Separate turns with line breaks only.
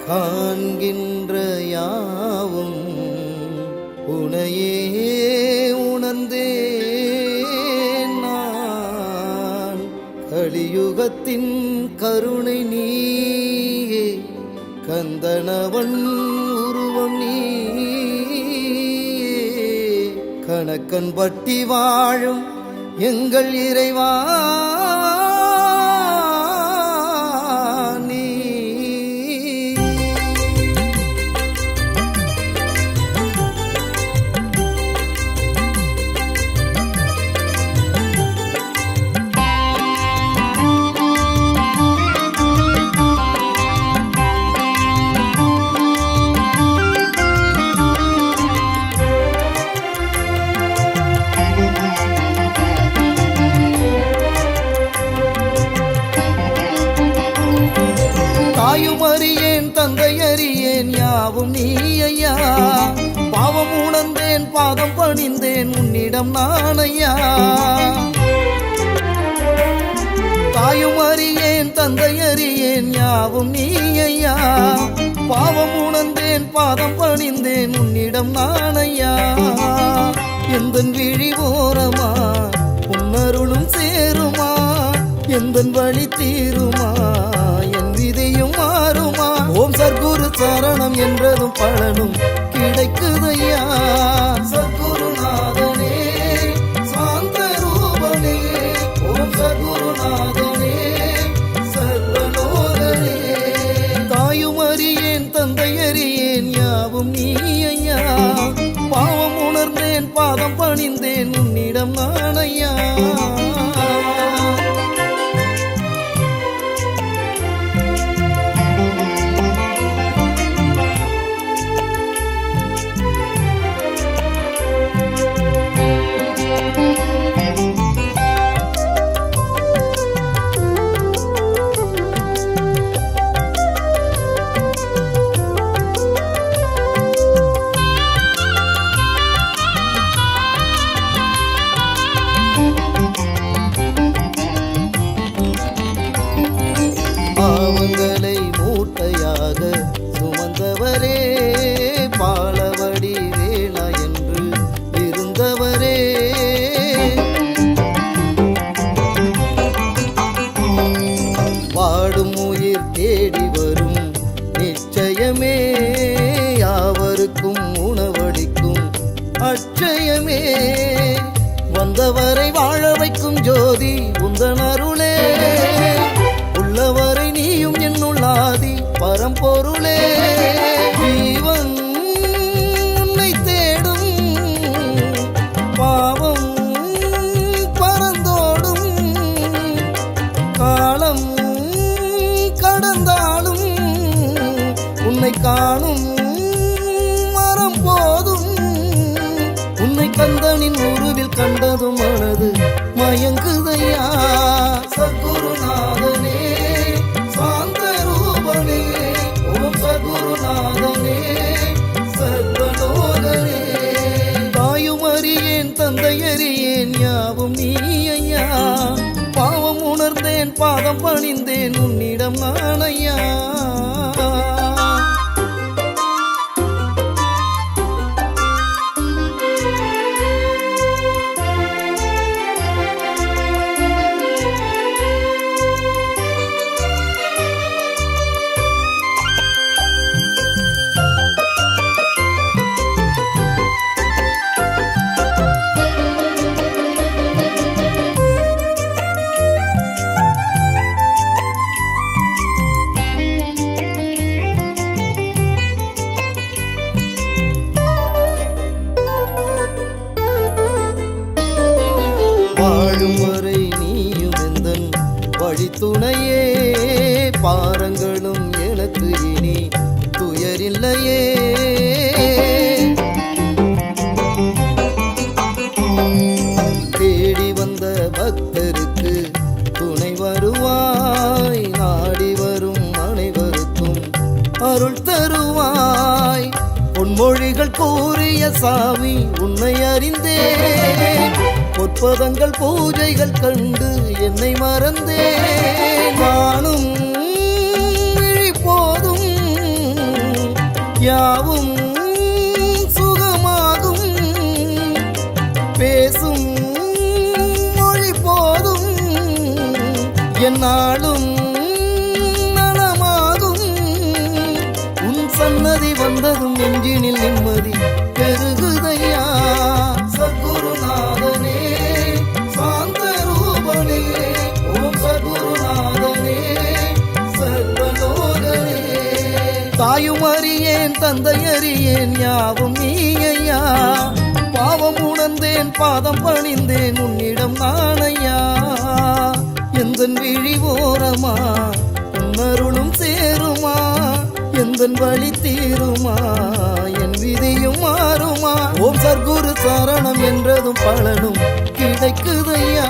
காண்கின்ற யாவும் உனையே உணர்ந்தேன் நான். கலியுகத்தின் கருணை நீயே, கந்தனவன் உருவம் நீயே, கணக்கன் பட்டி வாழும் எங்கள் இறைவா நீ. தாயும் அறியேன் தந்தை அறியேன் யாவும் நீ ஐயா. பாவம் உணர்ந்தேன் பாதம் பணிந்தேன் உன்னிடம் நான் ஐயா. தாயும் அறியேன் தந்தை அறியேன் யாவும் நீ ஐயா. பாவம் உணர்ந்தேன் பாதம் பணிந்தேன் உன்னிடம் நான் ஐயா. எந்தன் விழி ஓரமா உன்னருளும் சேருமா, எந்தன் வழி தீருமா, என் விதியும் மாறுமா. ஓம் சர்க்குரு சரணம் என்றதும் பலனும் கிடைக்குதையா. சர்க்குருநாதனே சாந்த ரூபனே, ஓம் சர்க்குருநாதனே சர்வலோகனே. தாயும் அறியேன் தந்தை அறியேன் யாவும் நீ ஐயா. பாவம் உணர்ந்தேன் பாதம் பணிந்தேன் உன்னிடம் நான் ஐயா. பாவங்களை மூட்டையாக சுமந்தவரே, பாலவடி வேளா என்று இருந்தவரே, வாடும் உயிர் தேடி வரும் நிச்சயமே, யாவருக்கும் உணவளிக்கும் அட்சயமே, வந்தவரை வாழ வைக்கும் ஜோதி உந்தன் அருளே, உள்ளவரை நீயும் என்னுள்ளாதி பரம்பொருளே. ஜீவன் உன்னை தேடும் பாவம் பறந்தோடும், காலம் கடந்தாலும் உன்னை காணும் மரம் போதும். உன்னை கந்தனின் உருவில் கண்டதும் மனது மயங்குதையா. சர்க்குருநாதனே சாந்த ரூபனே, ஓம் சர்க்குருநாதனே சர்வலோகனே. தாயும் அறியேன் தந்தை அறியேன் யாவும் நீ ஐயா. பாவம் உணர்ந்தேன் பாதம் பணிந்தேன் உன்னிடம் நான் ஐயா. வாழும் வரை நீயும் எந்தன் வழித்துணையே, பாரங்களும் எனக்கு இனி துயரில்லையே. தேடி வந்த பக்தருக்கு துணை வருவாய், நாடி வரும் அனைவருக்கும் அருள் தருவாய். பொன்மொழிகள் கூறிய சாமி உன்னை அறிந்தேன், பொற்பதங்கள் பூஜைகள் கண்டு என்னை மறந்தேன். நானும் போதும் யாவும் சுகமாகும் பேசும் மொழி போதும் என்னாலும் நலமாகும் உன் சன்னதி வந்ததும் நெஞ்சினில் நிம்மதி பெருகுதையா சத்குருநாதனே சாந்த ரூபனே ஓம் சத்குருநாதனே சர்வலோகனே தாயும் அறியேன் தந்தை அறியேன் யாவும் நீயா பாவம் உணர்ந்தேன் பாதம் பணிந்தேன் உன்னிடம் நானையா எந்தன் விழி ஓரமா உன்னருளும் சேருமா எந்தன் வழி தீருமா என் விதியும் மாறுமா ஓம் சர்க்குரு சரணம் என்றதும் பலனும் கிடைக்குதையா